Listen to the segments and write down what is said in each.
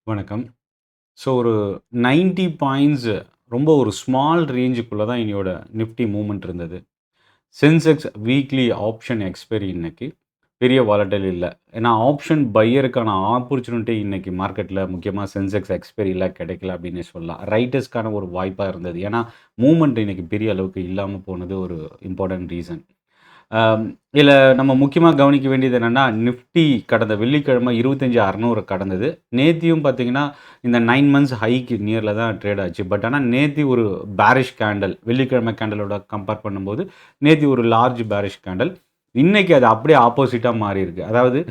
வணக்கம். ஸோ ஒரு 90 பாயிண்ட்ஸ் ரொம்ப ஒரு ஸ்மால் ரேஞ்சுக்குள்ள தான் இன்னையோட நிஃப்டி மூவ்மெண்ட் இருந்தது. சென்செக்ஸ் வீக்லி ஆப்ஷன் எக்ஸ்பைரி இன்னைக்கு. பெரிய வாலடைல் இல்ல. ஏன்னா ஆப்ஷன் பையருக்கான ஆப்பர்ச்சுனிட்டி இன்னைக்கு மார்க்கெட்ல முக்கியமா சென்செக்ஸ் எக்ஸ்பைரில கிடைக்கல அப்டின்னே சொல்லலாம். ரைட்டர்ஸ்க்கான ஒரு வாய்ப்பா இருந்தது. ஏன்னா மூவ்மெண்ட் இன்னைக்கு பெரிய அளவுக்கு இல்லாம போனது ஒரு இம்பார்ட்டன்ட் ரீசன். அம் இதில நம்ம முக்கியமா கவனிக்க வேண்டியது என்னன்னா, நிஃப்டி கடந்த வெள்ளிக்கிழமை 25,600 கடந்தது. நேத்தியும் பார்த்தீங்கன்னா, இந்த 9 மந்த்ஸ் ஹைக்கு நியர்ல தான் ட்ரேட் ஆச்சு. பட் ஆனா நேத்தி ஒரு பேரிஷ் கேண்டில் வெள்ளிக்கிழமை கேண்டலோட கம்பேர் பண்ணும்போது, நேத்தி ஒரு லார்ஜ் பேரிஷ் கேண்டில். இன்னைக்கு அது அப்படியே ஆப்போசிட்டா மாறியிருக்கு. அதாவது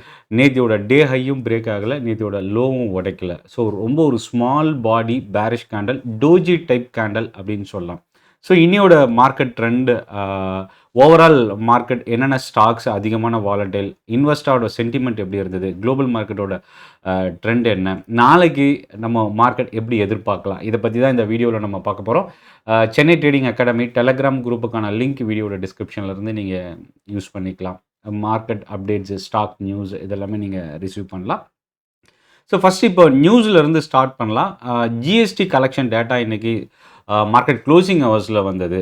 நேத்தியோட டே ஹையும் பிரேக் ஆகல. நேத்தியோட லோவும் உடைக்கல. ஸோ ரொம்ப ஒரு small body bearish candle, doji type candle அப்படின்னு சொல்லலாம். ஸோ இன்னியோட மார்க்கெட் ட்ரெண்ட் ஓவரால் மார்க்கெட் என்னென்ன ஸ்டாக்ஸ் அதிகமான வாலடைல், இன்வெஸ்டரோட சென்டிமெண்ட் எப்படி இருந்தது, குளோபல் மார்க்கெட்டோட ட்ரெண்ட் என்ன, நாளைக்கு நம்ம மார்க்கெட் எப்படி எதிர்பார்க்கலாம், இதை பற்றி தான் இந்த வீடியோவில் நம்ம பார்க்க போகிறோம். சென்னை ட்ரேடிங் அகாடமி டெலகிராம் குரூப்புக்கான லிங்க் வீடியோட டிஸ்கிரிப்ஷனில் இருந்து நீங்கள் யூஸ் பண்ணிக்கலாம். மார்க்கெட் அப்டேட்ஸ், ஸ்டாக் நியூஸ் இதெல்லாமே நீங்கள் ரிசீவ் பண்ணலாம். ஸோ ஃபஸ்ட் இப்போ நியூஸ்ல இருந்து ஸ்டார்ட் பண்ணலாம். ஜிஎஸ்டி கலெக்ஷன் டேட்டா இன்னைக்கு மார்க்கெட் க்ளோசிங் ஹவர்ஸில் வந்தது.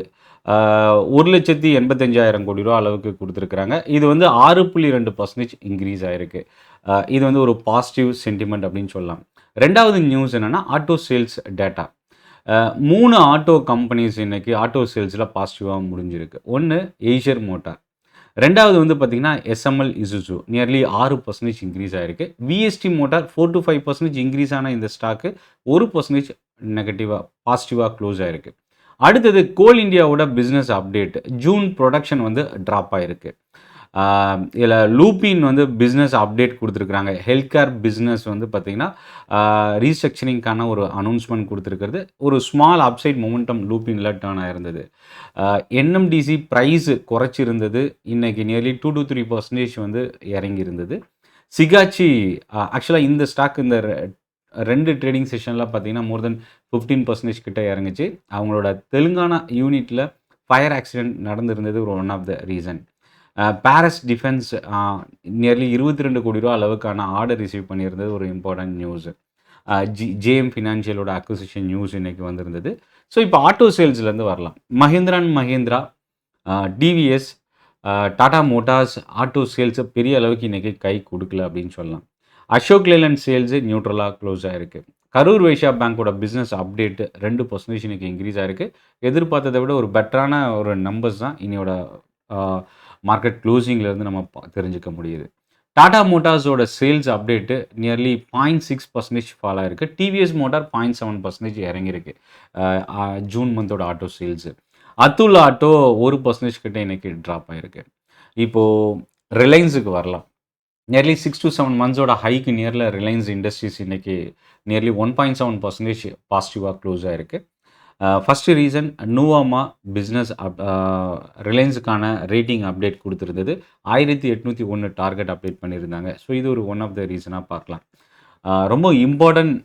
1,85,000 கோடி ரூபா அளவுக்கு கொடுத்துருக்குறாங்க. இது வந்து 6.2% இன்க்ரீஸ் ஆயிருக்கு. இது வந்து ஒரு பாசிட்டிவ் சென்டிமெண்ட் அப்படின்னு சொல்லலாம். ரெண்டாவது நியூஸ் என்னன்னா auto sales data. 3 auto companies இன்னைக்கு ஆட்டோ சேல்ஸில் பாசிட்டிவாக முடிஞ்சிருக்கு. ஒன்று ஏஷியர் மோட்டார். ரெண்டாவது வந்து பார்த்தீங்கன்னா, எஸ்எம்எல் இசுசு நியர்லி 6% இன்க்ரீஸ் ஆயிருக்கு. விஎஸ்டி மோட்டார் 4-5% இன்க்ரீஸ் ஆன இந்த ஸ்டாக்கு 1% நெகட்டிவா பாசிட்டிவா க்ளோஸ் ஆயிருக்கு. அடுத்தது கோல் இண்டியாவோட பிசினஸ் அப்டேட். ஜூன் புரொடக்ஷன் வந்து ட்ராப் ஆயிருக்கு. இதில் லூபின் வந்து பிஸ்னஸ் அப்டேட் கொடுத்துருக்குறாங்க. ஹெல்த் கேர் பிஸ்னஸ் வந்து பார்த்தீங்கன்னா, ரீஸ்ட்ரக்சரிங்க்கான ஒரு அனௌன்ஸ்மெண்ட் கொடுத்துருக்கிறது. ஒரு small upside momentum லூபின்ல turn ஆயிருந்தது. NMDC price குறைச்சிருந்தது. இன்னைக்கு நியர்லி 2-3% வந்து இறங்கி இருந்தது. சிகாச்சி ஆக்சுவலாக இந்த ஸ்டாக் இந்த 2 ட்ரேடிங் செஷனில் பார்த்தீங்கன்னா, மோர் தென் 15% கிட்ட இறங்குச்சு. அவங்களோட தெலுங்கானா யூனிட்டில் ஃபயர் ஆக்சிடென்ட் நடந்திருந்தது ஒரு one of the reason. Paras defence nearly 22 கோடி ரூபா அளவுக்கான ஆர்டர் ரிசீவ் பண்ணியிருந்தது ஒரு இம்பார்ட்டன்ட் நியூஸ். ஜேஎம் ஃபினான்ஷியலோட அக்விசிஷன் நியூஸ் இன்னைக்கு வந்திருந்தது. ஸோ இப்போ ஆட்டோ சேல்ஸ்லேருந்து வரலாம். Mahindra and Mahindra, TVS, Tata Motors auto சேல்ஸை பெரிய அளவுக்கு இன்னைக்கு கை கொடுக்கல அப்படின்னு சொல்லலாம். அசோக் லேலண்ட் சேல்ஸு நியூட்ரலாக க்ளோஸ் ஆயிருக்கு. கரூர் வைஸ்யா பேங்கோட பிஸ்னஸ் அப்டேட் 2% இன்னைக்கு இன்க்ரீஸ் ஆயிருக்கு. எதிர்பார்த்ததை விட ஒரு பெட்டரான ஒரு நம்பர்ஸ் தான் இன்னையோட மார்க்கெட் க்ளோசிங்லேருந்து நம்ம தெரிஞ்சுக்க முடியுது. டாடா மோட்டார்ஸோட சேல்ஸ் அப்டேட்டு நியர்லி 0.6% ஃபால் ஆயிருக்கு. டிவிஎஸ் மோட்டார் 0.7% இறங்கியிருக்கு. ஜூன் மந்தோட ஆட்டோ சேல்ஸு. அதுல் ஆட்டோ 1% கிட்ட இன்னைக்கு ட்ராப் ஆயிருக்கு. இப்போது ரிலையன்ஸுக்கு வரலாம். நியர்லி 6-7 மந்த்ஸோட ஹைக்கு நியரில் ரிலையன்ஸ் இண்டஸ்ட்ரீஸ் இன்னைக்கு நியர்லி 1.7% பாசிட்டிவாக க்ளோஸ் ஆயிருக்கு. ஃபஸ்ட்டு ரீசன் நூவாமா பிஸ்னஸ் ரிலையன்ஸுக்கான ரேட்டிங் அப்டேட் கொடுத்துருந்தது. 1801 டார்கெட் அப்டேட் பண்ணியிருந்தாங்க. ஸோ இது ஒரு ஒன் ஆஃப் த ரீசனாக பார்க்கலாம். ரொம்ப இம்பார்ட்டன்ட்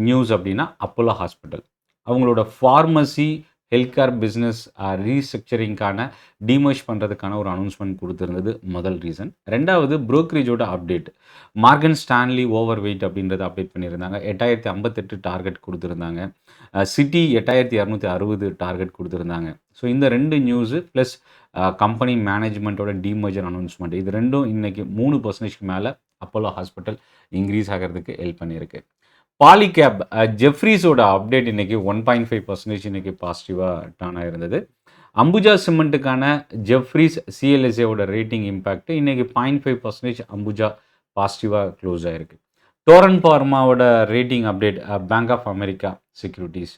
நியூஸ் அப்படின்னா அப்போலோ ஹாஸ்பிட்டல். அவங்களோட ஃபார்மசி ஹெல்த் கேர் பிஸ்னஸ் ரீஸ்ட்ரக்சரிங்கான டிமர்ஜ் பண்ணுறதுக்கான ஒரு அனௌன்ஸ்மெண்ட் கொடுத்துருந்தது முதல் ரீசன். ரெண்டாவது புரோக்கரேஜோட update. Morgan Stanley overweight அப்படின்றத அப்டேட் பண்ணியிருந்தாங்க. 8,058 டார்கெட் கொடுத்துருந்தாங்க. சிட்டி 8,260 டார்கெட் கொடுத்துருந்தாங்க. ஸோ இந்த 2 நியூஸு ப்ளஸ் கம்பெனி மேனேஜ்மெண்ட்டோட டிமர்ஜர் அனௌன்ஸ்மெண்ட் இது ரெண்டும் இன்னைக்கு 3%க்கு மேலே அப்போலோ ஹாஸ்பிட்டல் இன்க்ரீஸ் ஆகிறதுக்கு ஹெல்ப் பண்ணியிருக்கு. பாலிகேப் ஜெஃப்ரீஸோட அப்டேட் இன்னைக்கு 1.5% இன்னைக்கு பாசிட்டிவாக டர்ன் ஆயிருந்தது. அம்புஜா சிமெண்ட்டுக்கான ஜெஃப்ரீஸ் சிஎல்எஸ்ஏவோட ரேட்டிங் இம்பேக்ட் இன்னைக்கு 0.5% அம்புஜா பாசிட்டிவாக க்ளோஸ் ஆயிருக்கு. டோரன் ஃபார்மாவோட rating update Bank of America securities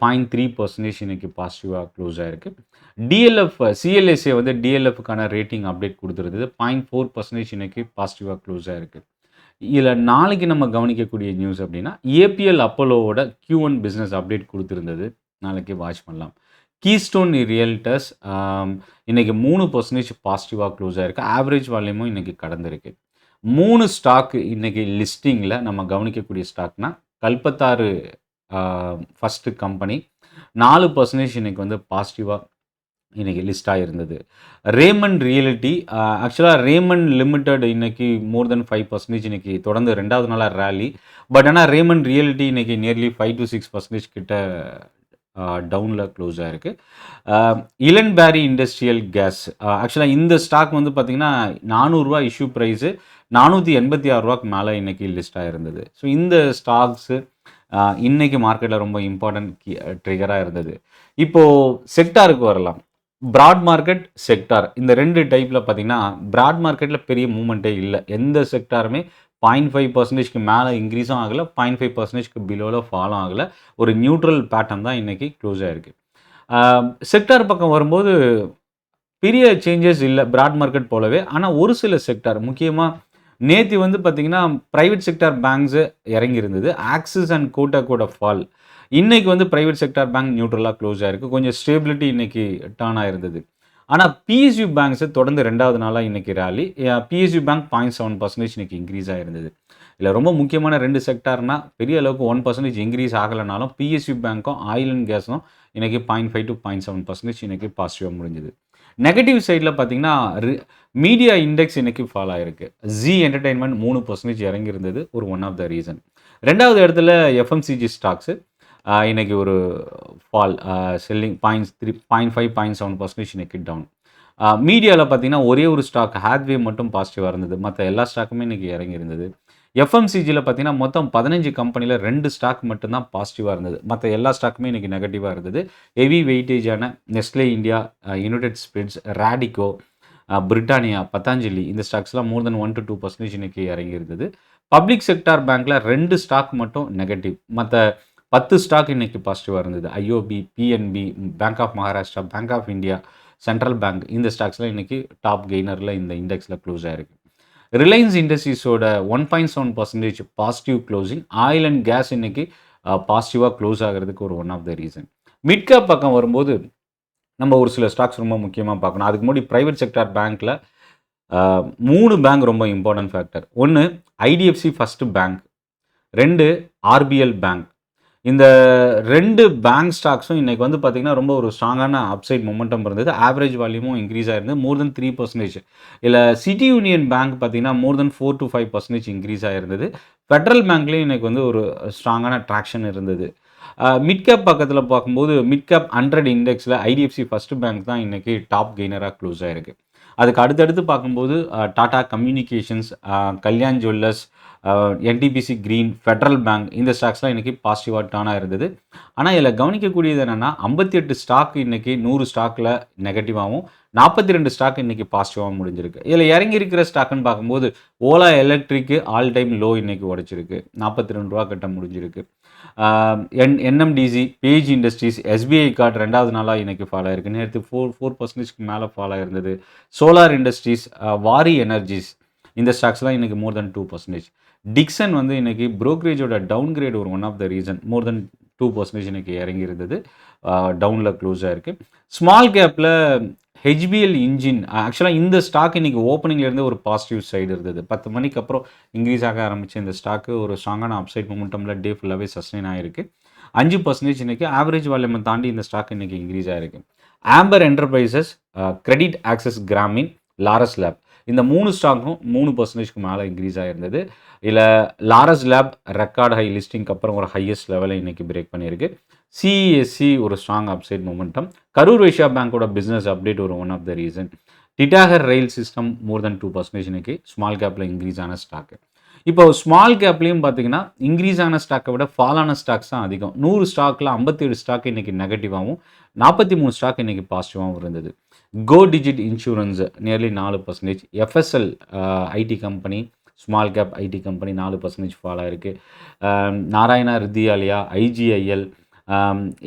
0.3% இன்னைக்கு பாசிட்டிவாக க்ளோஸ் ஆயிருக்கு. டிஎல்எஃப் சிஎல்எஸ்ஏ வந்து டிஎல்எஃப்க்கான ரேட்டிங் அப்டேட் கொடுத்துருந்தது. 0.4% இன்னைக்கு பாசிட்டிவாக க்ளோஸ் ஆயிருக்கு. இதில் நாளைக்கு நம்ம கவனிக்கக்கூடிய நியூஸ் அப்படின்னா ஏபிஎல் அப்போலோவோட Q1 பிஸ்னஸ் அப்டேட் கொடுத்துருந்தது. நாளைக்கு வாட்ச் பண்ணலாம். கீஸ்டோன் ரியல்டர்ஸ் இன்னைக்கு 3% பாசிட்டிவாக க்ளோஸ் ஆயிருக்கு. ஆவரேஜ் வால்யூமும் இன்னைக்கு கடந்திருக்கு. 3 ஸ்டாக்கு இன்னைக்கு லிஸ்டிங்கில் நம்ம கவனிக்கக்கூடிய ஸ்டாக்னா கல்பத்தாறு ஃபஸ்ட்டு கம்பெனி 4% இன்னைக்கு வந்து பாசிட்டிவாக இன்னைக்கு லிஸ்ட் ஆகிருந்தது. ரேமண்ட் ரியல்டி ஆக்சுவலாக ரேமண்ட் லிமிடெட் இன்னைக்கு மோர் தென் 5% இன்னைக்கு தொடர்ந்து 2வது நாளாக ரேலி. பட் ஆனால் ரேமண்ட் ரியல்டி இன்னைக்கு நியர்லி 5 to 6% கிட்ட டவுனில் க்ளோஸ் ஆகிருக்கு. இளன்பேரி இண்டஸ்ட்ரியல் கேஸ் ஆக்சுவலாக இந்த ஸ்டாக் வந்து பார்த்திங்கன்னா ரூ. 400 இஷ்யூ ப்ரைஸு, ரூ. 486 மேலே இன்னைக்கு லிஸ்ட் ஆகிருந்தது. ஸோ இந்த ஸ்டாக்ஸு இன்னைக்கு மார்க்கெட்டில் ரொம்ப இம்பார்ட்டன்ட் ட்ரிகராக இருந்தது. இப்போது செக்டாருக்கு வரலாம். பிராட் மார்க்கெட், செக்டார் இந்த 2 டைப்பில் பார்த்தீங்கன்னா பிராட் மார்க்கெட்டில் பெரிய மூவ்மெண்ட்டே இல்லை. எந்த செக்டாருமே 0.5%க்கு மேலே இன்க்ரீஸும் ஆகலை, 0.5%க்கு பிலோவில் ஃபாலும் ஆகலை. ஒரு நியூட்ரல் பேட்டர்ன் தான் இன்றைக்கி க்ளோஸ் ஆகிருக்கு. செக்டார் பக்கம் வரும்போது பெரிய சேஞ்சஸ் இல்லை பிராட் மார்க்கெட் போலவே. ஆனால் ஒரு சில செக்டார் முக்கியமாக நேற்று வந்து பார்த்திங்கன்னா ப்ரைவேட் செக்டார் பேங்க்ஸு இறங்கியிருந்தது. ஆக்சிஸ் அண்ட் கோட்டக்கோட ஃபால். இன்றைக்கி வந்து ப்ரைவேட் செக்டார் பேங்க் நியூட்ரலாக க்ளோஸ் ஆகிருக்கு. கொஞ்சம் ஸ்டேபிலிட்டி இன்றைக்கி டர்ன் ஆகிருந்தது. ஆனால் பிஎஸ்யூ பேங்க்ஸு தொடர்ந்து 2வது நாளாக இன்றைக்கி ரேலி. பிஎஸ்யூ பேங்க் 0.7% இன்றைக்கி இன்க்ரீஸ் ஆகிருந்தது. இதில் ரொம்ப முக்கியமான 2 செக்டார்னால் பெரிய அளவுக்கு 1% இன்க்ரீஸ் ஆகலைனாலும் பிஎஸ்யூ பேங்க்கும் ஆயில் அண்ட் கேஸும் இன்றைக்கி 0.5 to 0.7% இன்றைக்கி பாசிட்டிவாக முடிஞ்சுது. நெகட்டிவ் சைடில் பார்த்தீங்கன்னா மீடியா இண்டெக்ஸ் இன்றைக்கி ஃபால் ஆகிருக்கு. ஜி என்டர்டெயின்மெண்ட் 3% இறங்கியிருந்தது, ஒரு ஒன் ஆஃப் த ரீசன். 2வது இடத்துல எஃப்எம்சிஜி ஸ்டாக்ஸு இன்றைக்கி ஒரு ஃபால், செல்லிங் 0.5 0.7% இன்றைக்கி டவுன். மீடியாவில் பார்த்தீங்கன்னா ஒரே ஒரு ஸ்டாக் ஹேத்வே மட்டும் பாசிட்டிவாக இருந்தது, மற்ற எல்லா ஸ்டாக்குமே இன்றைக்கி இறங்கியிருந்தது. எஃப்எம்சிஜியில் பார்த்தீங்கன்னா மொத்தம் 15 கம்பெனியில் 2 ஸ்டாக் மட்டும்தான் பாசிட்டிவாக இருந்தது, மற்ற எல்லா ஸ்டாக்குமே இன்றைக்கி நெகட்டிவாக இருந்தது. ஹெவி வெயிட்டேஜான Nestle India, United Spirits, Radico, Britannia, Patanjali இந்த ஸ்டாக்ஸ்லாம் மோர் தென் 1 to 2% இன்றைக்கி இறங்கியிருந்தது. பப்ளிக் செக்டார் பேங்க்கில் 2 ஸ்டாக் மட்டும் நெகட்டிவ், மற்ற 10 ஸ்டாக் இன்றைக்கி பாசிட்டிவாக இருந்தது. IOB, PNB, bank of Maharashtra, bank of India, central bank இந்த ஸ்டாக்ஸ்லாம் இன்றைக்கி டாப் கெய்னரில் இந்த இண்டெக்ஸில் க்ளோஸ் ஆகிருக்கு. ரிலையன்ஸ் இண்டஸ்ட்ரீஸோட 1.7% positive closing. Oil and gas இன்றைக்கி பாசிட்டிவாக க்ளோஸ் ஆகிறதுக்கு ஒரு one of the reason. Mid cap பக்கம் வரும்போது நம்ம ஒரு சில ஸ்டாக்ஸ் ரொம்ப முக்கியமாக பார்க்கணும். அதுக்கு முன்னாடி ப்ரைவேட் செக்டார் பேங்க்கில் 3 பேங்க் ரொம்ப important factor. 1 IDFC first bank, 2 RBL bank. இந்த 2 பேங்க் ஸ்டாக்ஸும் இன்றைக்கி வந்து பார்த்திங்கன்னா ரொம்ப ஒரு ஸ்ட்ராங்கான அப்சைட் மொமெண்டம் இருந்தது. ஆவரேஜ் வால்யூமும் இன்க்ரீஸ் ஆகிருந்தது மோர் தென் 3%. இல்லை சிட்டி யூனியன் பேங்க் பார்த்திங்கன்னா மோர் தென் 4 to 5% இன்க்ரீஸ் ஆகிருந்தது. ஃபெட்ரல் பேங்க்லேயும் இன்றைக்கி வந்து ஒரு ஸ்ட்ராங்கான ட்ராக்ஷன் இருந்தது. மிட் கேப் பக்கத்தில் பார்க்கும்போது மிட் கேப் 100 இண்டெக்ஸில் ஐடிஎஃப்சி ஃபஸ்ட்டு பேங்க் தான் இன்றைக்கி டாப் கெய்னராக க்ளோஸ் ஆகிருக்கு. அதுக்கு அடுத்தடுத்து பார்க்கும்போது Tata Communications, Kalyan Jewellers, NTPC green, Federal Bank இந்த ஸ்டாக்ஸ்லாம் இன்றைக்கி பாசிட்டிவாக டர்னாக இருந்தது. ஆனால் இதில் கவனிக்கக்கூடியது என்னென்னா 58 ஸ்டாக் இன்றைக்கி 100 ஸ்டாக்கில் நெகட்டிவாகவும் 42 ஸ்டாக் இன்றைக்கி பாசிட்டிவாகவும் முடிஞ்சிருக்கு. இதில் இறங்கி இருக்கிற ஸ்டாக்குன்னு பார்க்கும்போது Ola electric all time low இன்றைக்கி உடைச்சிருக்கு, ரூ. 42 கிட்ட முடிஞ்சிருக்கு. NMDC, page industries, SBI card 2வது நாளாக இன்றைக்கி ஃபாலோ ஆகிருக்கு. நேற்று 4% மேலே ஃபாலோ ஆகிருந்தது. சோலார் இண்டஸ்ட்ரீஸ், வாரி எனர்ஜிஸ் இந்த ஸ்டாக்ஸ்லாம் இன்றைக்கி மோர் தென் 2%. டிக்சன் வந்து இன்றைக்கி ப்ரோக்கரேஜோட டவுன் கிரேட் ஒரு one of the reason, more than 2% இன்றைக்கி இறங்கி இருந்தது, டவுனில் க்ளோஸ் ஆகிருக்கு. ஸ்மால் கேப்பில் ஹெச்பிஎல் இன்ஜின் ஆக்சுவலாக இந்த ஸ்டாக் இன்றைக்கி ஓப்பனிங்லேருந்து ஒரு பாசிட்டிவ் சைடு இருந்தது. 10 மணிக்கு அப்புறம் இன்க்ரீஸ் ஆக ஆரம்பித்த இந்த ஸ்டாக்கு ஒரு ஸ்ட்ராங்கான அப்சைட் மொமெண்டமில் டே ஃபுல்லாகவே சஸ்டெயின் ஆகிருக்கு. 5% இன்றைக்கி ஆவரேஜ் வால்யூமை தாண்டி இந்த ஸ்டாக் இன்றைக்கி இன்க்ரீஸ் ஆகிருக்கு. Amber Enterprises, Credit Access Grameen, Laurus lab இந்த 3 ஸ்டாக்கும் 3%க்கு மேலே இன்க்ரீஸ் ஆகிருந்தது. இதில் லாரஸ் லேப் ரெக்கார்ட் ஹை லிஸ்டிங்க்கு அப்புறம் ஒரு ஹையஸ்ட் லெவலில் இன்றைக்கி பிரேக் பண்ணியிருக்கு. சிஎஸ்சி ஒரு strong upside momentum. Karur Vysya பேங்கோட பிஸ்னஸ் அப்டேட் ஒரு one of the reason. Titagarh rail system more than 2% இன்றைக்கி ஸ்மால் கேப்பில் இன்க்ரீஸ் ஆன ஸ்டாக்கு. இப்போ ஸ்மால் கேப்லேயும் பார்த்தீங்கன்னா இன்க்ரீஸ் ஆன ஸ்டாக்கை விட ஃபால் ஆன ஸ்டாக்ஸ் தான் அதிகம். 100 ஸ்டாக்கில் 57 ஸ்டாக் இன்றைக்கி நெகட்டிவாகவும் 43 ஸ்டாக் இன்றைக்கி பாசிட்டிவாகவும் இருந்தது. Go Digit insurance nearly 4%. FSL IT company, small cap IT company 4% fall ஆகிருக்கு. Narayana Hrudayalaya, IGIL,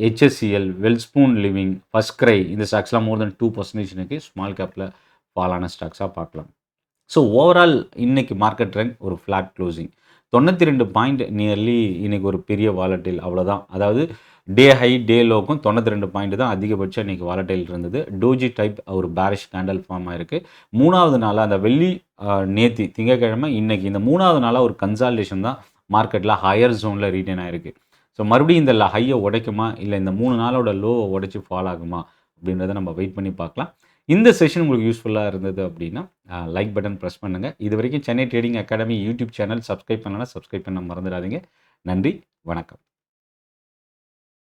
HSCL, Welspun living, FirstCry இந்த ஸ்டாக்ஸ்லாம் மோர் தென் 2% இன்றைக்கி ஸ்மால் கேப்பில் ஃபால் ஆன ஸ்டாக்ஸாக பார்க்கலாம். ஸோ ஓவரால் இன்றைக்கி மார்க்கெட் ட்ரெண்ட் ஒரு ஃப்ளாட் க்ளோசிங். 92 பாயிண்ட் நியர்லி இன்றைக்கி ஒரு பெரிய வாலட்டைல், அவ்வளோதான். அதாவது டே ஹை டே லோக்கும் 92 பாயிண்ட் தான் அதிகபட்சம் இன்றைக்கி வாலட்டைல் இருந்தது. டோஜி டைப் ஒரு பேரிஷ் கேண்டல் ஃபார்ம் ஆகிருக்கு. 3வது நாளாக அந்த வெள்ளி நேத்தி திங்கக்கிழமை இன்றைக்கி இந்த 3வது நாளாக ஒரு கன்சால்டேஷன் தான் மார்க்கெட்டில் ஹையர் ஜோனில் ரீட்டைன் ஆகிருக்கு. ஸோ மறுபடியும் இந்த ஹையை உடைக்குமா, இல்லை இந்த 3 நாளோட லோவை உடைச்சி ஃபால் ஆகுமா, அப்படின்றத நம்ம வெயிட் பண்ணி பார்க்கலாம். இந்த செஷன் உங்களுக்கு யூஸ்ஃபுல்லாக இருந்தது அப்படின்னா லைக் பட்டன் ப்ரெஸ் பண்ணுங்கள். இது வரைக்கும் Chennai trading academy YouTube channel subscribe பண்ணலன்னா சப்ஸ்கிரைப் பண்ண மறந்துடாதீங்க. நன்றி, வணக்கம்.